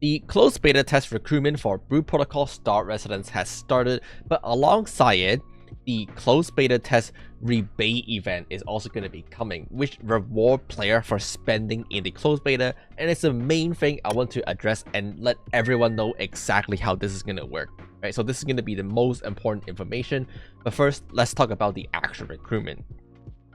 The closed beta test recruitment for Brute Protocol Star Residence has started, but alongside it, the closed beta test rebate event is also going to be coming, which reward player for spending in the closed beta, and it's the main thing I want to address and let everyone know exactly how this is going to work. Right, so this is going to be the most important information, but first let's talk about the actual recruitment.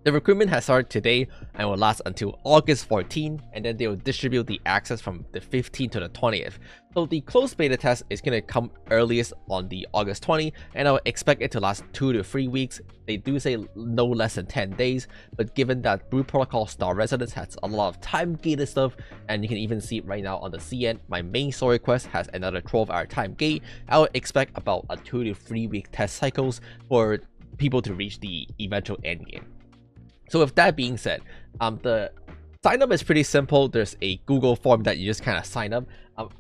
The recruitment has started today and will last until August 14, and then they will distribute the access from the 15th to the 20th. So the closed beta test is going to come earliest on the August 20, and I would expect it to last 2 to 3 weeks. They do say no less than 10 days, but given that Brute Protocol Star Residence has a lot of time-gated stuff, and you can even see it right now on the CN, my main story quest has another 12-hour time gate, I would expect about a 2 to 3 week test cycles for people to reach the eventual endgame. So with that being said, the sign up is pretty simple. There's a Google form that you just kind of sign up.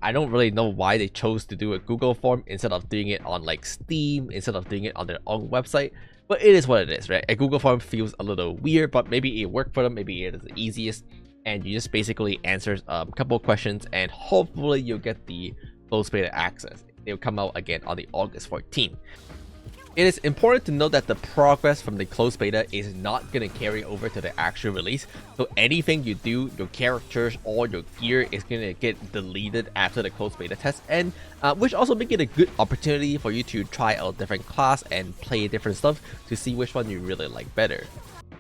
I don't really know why they chose to do a Google form instead of doing it on like Steam, instead of doing it on their own website, but it is what it is, right? A Google form feels a little weird, but maybe it worked for them, maybe it is the easiest, and you just basically answer a couple of questions and hopefully you'll get the closed beta access. They'll come out again on the August 14th. It is important to note that the progress from the closed beta is not going to carry over to the actual release. So anything you do, your characters or your gear is going to get deleted after the closed beta test end, which also make it a good opportunity for you to try out different class and play different stuff to see which one you really like better.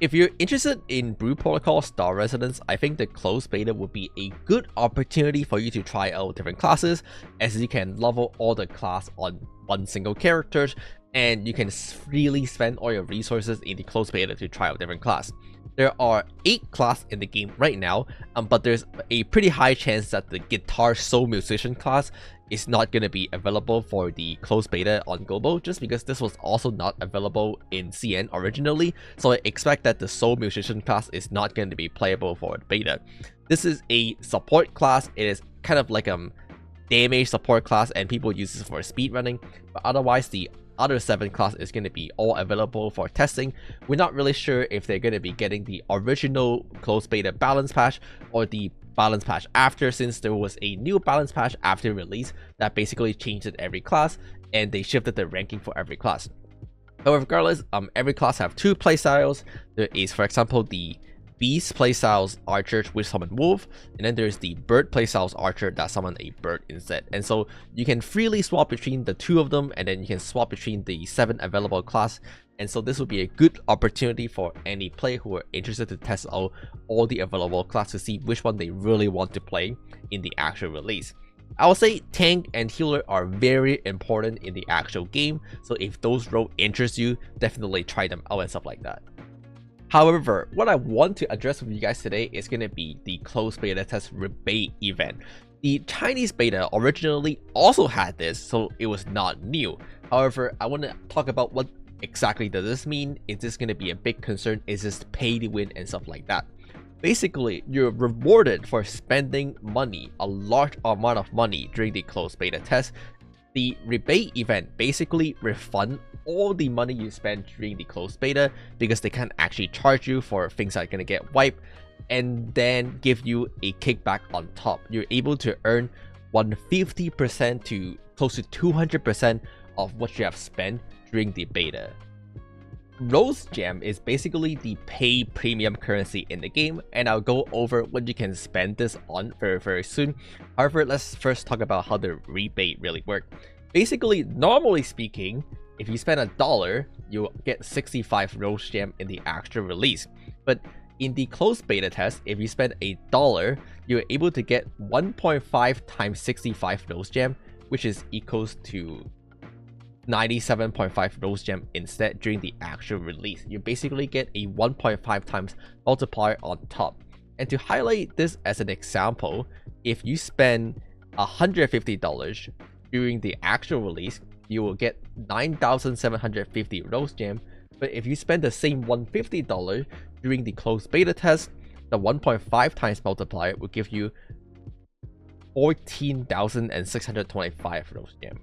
If you're interested in Brute Protocol Star Residence, I think the closed beta would be a good opportunity for you to try out different classes, as you can level all the class on one single character, and you can freely spend all your resources in the closed beta to try out different class. There are 8 classes in the game right now, but there's a pretty high chance that the Guitar Soul Musician class is not going to be available for the closed beta on Global, just because this was also not available in CN originally, so I expect that the Soul Musician class is not going to be playable for the beta. This is a support class. It is kind of like a damage support class, and people use this for speedrunning, but otherwise the other 7 class is going to be all available for testing. We're not really sure if they're going to be getting the original closed beta balance patch or the balance patch after, since there was a new balance patch after release that basically changed it every class and they shifted the ranking for every class. However, regardless, every class have 2 playstyles. There is, for example, the Beast playstyles Archer which summon Wolf, and then there's the Bird playstyles Archer that summon a bird instead. And so you can freely swap between the 2 of them, and then you can swap between the 7 available class. And so this would be a good opportunity for any player who are interested to test out all the available class to see which one they really want to play in the actual release. I would say tank and healer are very important in the actual game, so if those roles interest you, definitely try them out and stuff like that. However, what I want to address with you guys today is going to be the closed beta test rebate event. The Chinese beta originally also had this, so it was not new. However, I want to talk about what exactly does this mean. Is this going to be a big concern? Is this pay to win and stuff like that? Basically, you're rewarded for spending money, a large amount of money during the closed beta test. The rebate event basically refund all the money you spend during the closed beta, because they can't actually charge you for things that are going to get wiped, and then give you a kickback on top. You're able to earn 150% to close to 200% of what you have spent during the beta. Rose Gem is basically the pay premium currency in the game, and I'll go over what you can spend this on very soon. However, let's first talk about how the rebate really works. Basically, normally speaking, if you spend $1, you'll get 65 Rose Gem in the actual release. But in the closed beta test, if you spend $1, you're able to get 1.5 times 65 Rose Gem, which is equals to 97.5 Rose Gem instead during the actual release. You basically get a 1.5 times multiplier on top. And to highlight this as an example, if you spend $150 during the actual release, you will get 9,750 Rose Gem. But if you spend the same $150 during the closed beta test, the 1.5 times multiplier will give you 14,625 Rose Gem.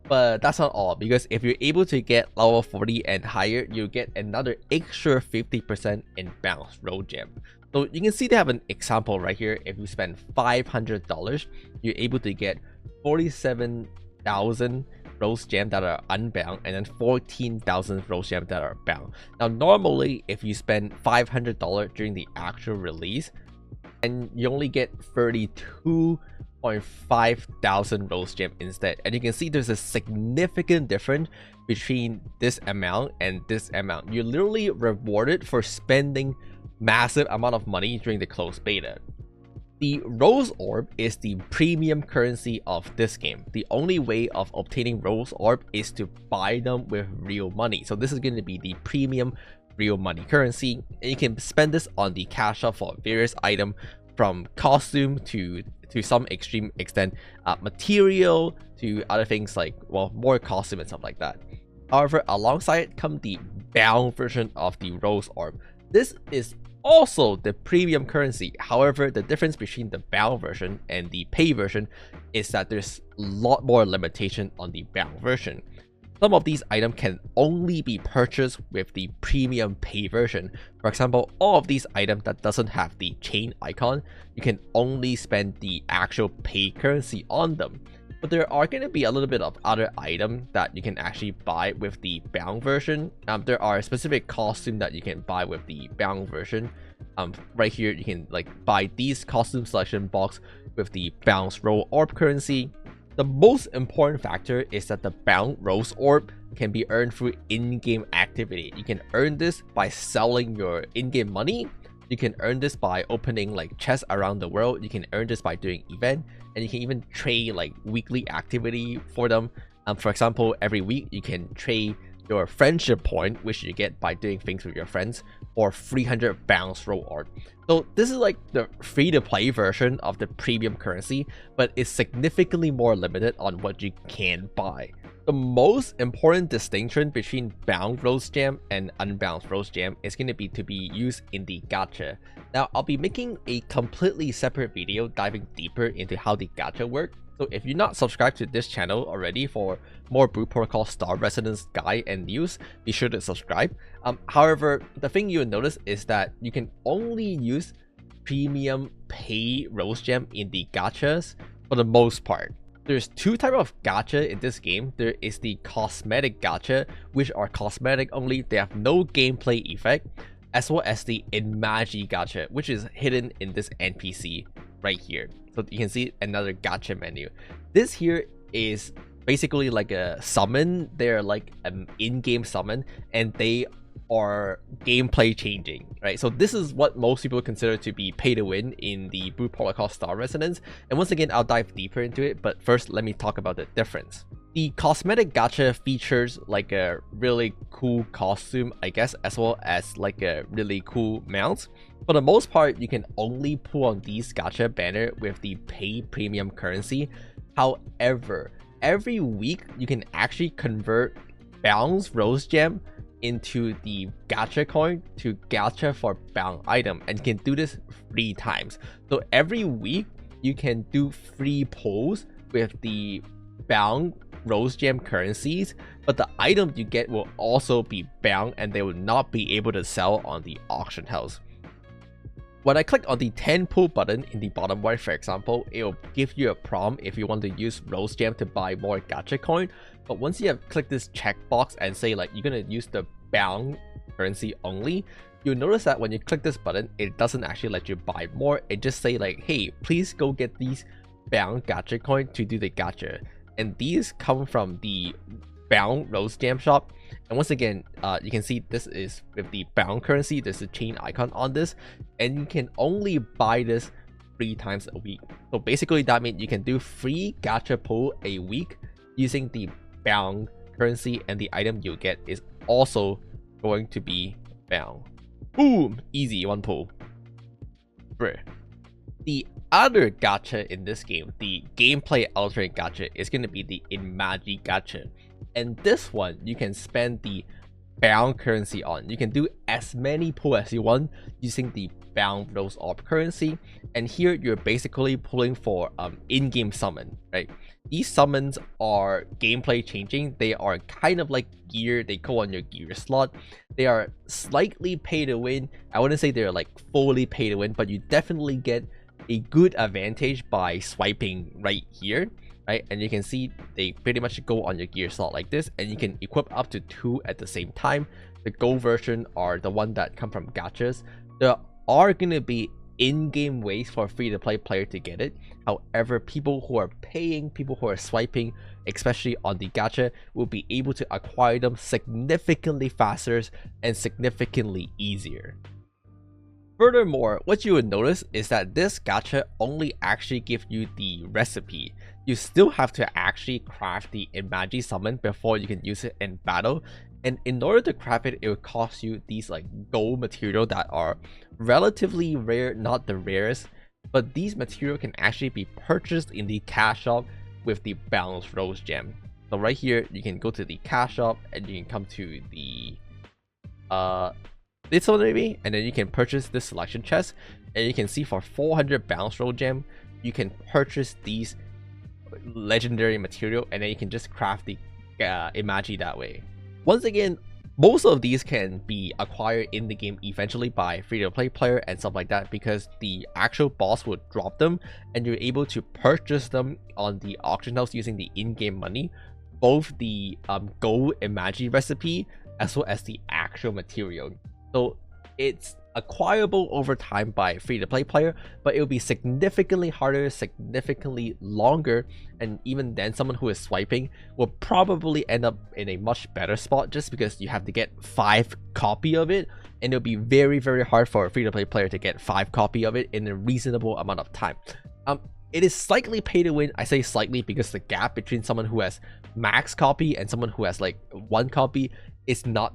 But that's not all, because if you're able to get level 40 and higher, you get another extra 50% in bounce Rose Gem. So you can see they have an example right here. If you spend $500, you're able to get 47,000 rose gems that are unbound, and then 14,000 rose gems that are bound. Now normally if you spend $500 during the actual release, and you only get 32.5 thousand rose gem instead. And you can see there's a significant difference between this amount and this amount. You're literally rewarded for spending massive amount of money during the closed beta. The Rose Orb is the premium currency of this game. The only way of obtaining Rose Orb is to buy them with real money. So this is going to be the premium real money currency, and you can spend this on the cash shop for various items, from costume to some extreme extent material, to other things like, well, more costume and stuff like that. However, alongside it come the bound version of the Rose Orb. This is also the premium currency. However, the difference between the bound version and the pay version is that there's a lot more limitation on the bound version. Some of these items can only be purchased with the premium pay version. For example, all of these items that doesn't have the chain icon, you can only spend the actual pay currency on them. But there are going to be a little bit of other items that you can actually buy with the bound version. There are specific costumes that you can buy with the bound version. Right here, you can like buy these costume selection box with the bounce roll orb currency. The most important factor is that the bound Rose Orb can be earned through in-game activity. You can earn this by selling your in-game money. You can earn this by opening like chests around the world. You can earn this by doing event, and you can even trade like weekly activity for them. For example, every week you can trade your friendship point, which you get by doing things with your friends, or 300 bounce roll orb. So this is like the free-to-play version of the premium currency, but it's significantly more limited on what you can buy. The most important distinction between bound rose gem and unbound rose gem is going to be used in the gacha. Now, I'll be making a completely separate video diving deeper into how the gacha work. So if you're not subscribed to this channel already for more Brute Protocol Star Residence guide and news, be sure to subscribe. However, the thing you'll notice is that you can only use premium pay rose gem in the gachas for the most part. There's two types of gacha in this game. There is the cosmetic gacha, which are cosmetic only, they have no gameplay effect, as well as the Imagi gacha, which is hidden in this NPC right here. So you can see another gacha menu. This here is basically like a summon. They're like an in-game summon, and they are gameplay changing, right? So this is what most people consider to be pay to win in the Brute Protocol Star Resonance. And once again, I'll dive deeper into it, but first let me talk about the difference. The cosmetic gacha features like a really cool costume, I guess, as well as like a really cool mount. For the most part, you can only pull on these gacha banner with the pay premium currency. However, every week you can actually convert bounce rose gem into the gacha coin to gacha for bound item, and you can do this 3 times. So every week you can do free pulls with the bound rose gem currencies, but the item you get will also be bound and they will not be able to sell on the auction house. When I click on the 10 pull button in the bottom right, for example, it will give you a prompt if you want to use rose gem to buy more gacha coin. But once you have clicked this checkbox and say like you're gonna use the bound currency only, you'll notice that when you click this button, it doesn't actually let you buy more. It just say like, hey, please go get these bound gacha coin to do the gacha. And these come from the bound rose gem shop. And once again, you can see this is with the bound currency. There's a chain icon on this, and you can only buy this 3 times a week. So basically that means you can do free gacha pull a week using the bound currency, and the item you get is also going to be bound. Boom, easy 1 pull. Bruh. The other gacha in this game, the gameplay altering gacha, is going to be the Imagi gacha. And this one, you can spend the bound currency on. You can do as many pull as you want using the bound those orb currency, and here you're basically pulling for in-game summon, right? These summons are gameplay changing. They are kind of like gear. They go on your gear slot. They are slightly pay to win. I wouldn't say they're like fully pay to win, but you definitely get a good advantage by swiping right here, right? And you can see they pretty much go on your gear slot like this, and you can equip up to 2 at the same time. The gold version are the one that come from gachas. There are going to be in-game ways for a free-to-play player to get it. However, people who are paying, people who are swiping, especially on the gacha, will be able to acquire them significantly faster and significantly easier. Furthermore, what you would notice is that this gacha only actually gives you the recipe. You still have to actually craft the Imagi summon before you can use it in battle. And in order to craft it, it will cost you these like gold material that are relatively rare, not the rarest, but these material can actually be purchased in the cash shop with the balanced rose gem. So right here, you can go to the cash shop and you can come to the this one maybe, and then you can purchase this selection chest, and you can see for 400 balanced rose gem, you can purchase these legendary material, and then you can just craft the Imagi that way. Once again, most of these can be acquired in the game eventually by free-to-play player and stuff like that, because the actual boss will drop them and you're able to purchase them on the auction house using the in-game money, both the gold Imagi recipe as well as the actual material. So it's acquirable over time by free-to-play player, but it will be significantly harder, significantly longer, and even then someone who is swiping will probably end up in a much better spot, just because you have to get 5 copy of it, and it'll be very hard for a free-to-play player to get 5 copy of it in a reasonable amount of time. It is slightly pay to win. I say slightly because the gap between someone who has max copy and someone who has like 1 copy is not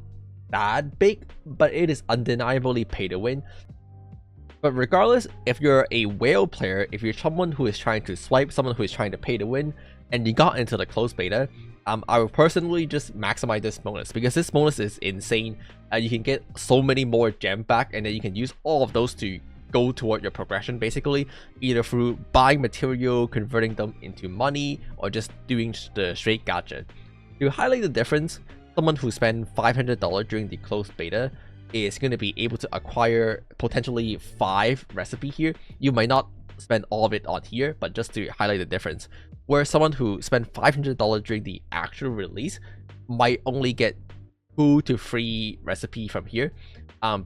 that big, but it is undeniably pay to win. But regardless, if you're a whale player, if you're someone who is trying to swipe, someone who is trying to pay to win, and you got into the closed beta, I would personally just maximize this bonus, because this bonus is insane. You can get so many more gem back, and then you can use all of those to go toward your progression, basically, either through buying material, converting them into money, or just doing the straight gacha. To highlight the difference, someone who spent $500 during the closed beta is going to be able to acquire potentially 5 recipe here. You might not spend all of it on here, but just to highlight the difference, where someone who spent $500 during the actual release might only get 2 to 3 recipe from here,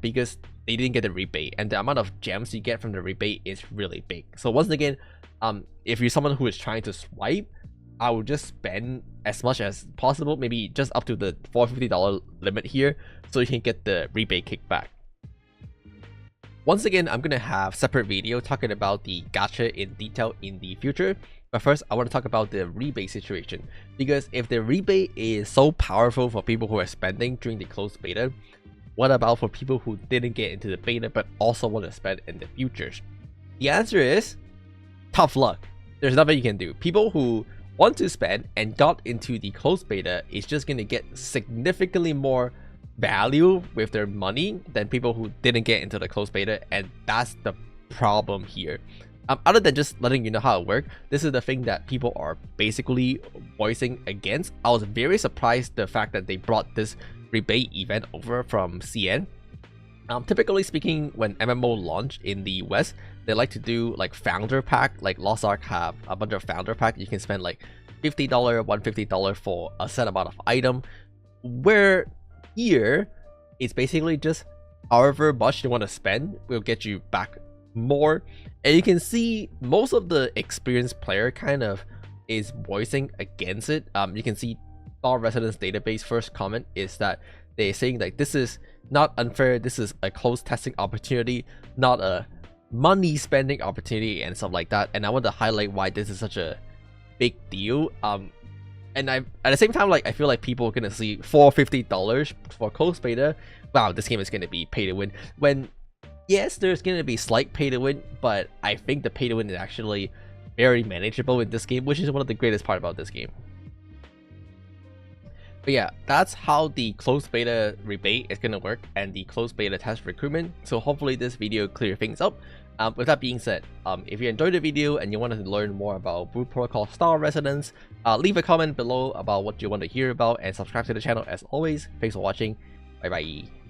because they didn't get the rebate, and the amount of gems you get from the rebate is really big. So once again, if you're someone who is trying to swipe, I would just spend as much as possible, maybe just up to the $450 limit here, so you can get the rebate kickback. Once again, I'm gonna have separate video talking about the gacha in detail in the future, but first I want to talk about the rebate situation, because if the rebate is so powerful for people who are spending during the closed beta, what about for people who didn't get into the beta but also want to spend in the futures? The answer is tough luck. There's nothing you can do. People who want to spend and got into the closed beta is just going to get significantly more value with their money than people who didn't get into the closed beta, and that's the problem here. Other than just letting you know how it works, this is the thing that people are basically voicing against. I was very surprised the fact that they brought this rebate event over from CN. Typically speaking, when MMO launch in the West, they like to do like founder pack. Like Lost Ark have a bunch of founder pack. You can spend like $50, $150 for a set amount of item, where here it's basically just however much you want to spend will get you back more. And you can see most of the experienced player kind of is voicing against it. You can see Star Residence Database first comment is that they're saying like this is not unfair, this is a close testing opportunity, not a money spending opportunity and stuff like that. And I want to highlight why this is such a big deal. And at the same time, like I feel like people are gonna see $450 for closed beta. Wow, this game is gonna be pay to win. When yes, there's gonna be slight pay to win, but I think the pay to win is actually very manageable in this game, which is one of the greatest part about this game. But yeah, that's how the closed beta rebate is going to work and the closed beta test recruitment. So hopefully this video clear things up. With that being said, if you enjoyed the video and you wanted to learn more about Brute Protocol star residence, leave a comment below about what you want to hear about and subscribe to the channel as always. Thanks for watching. Bye bye.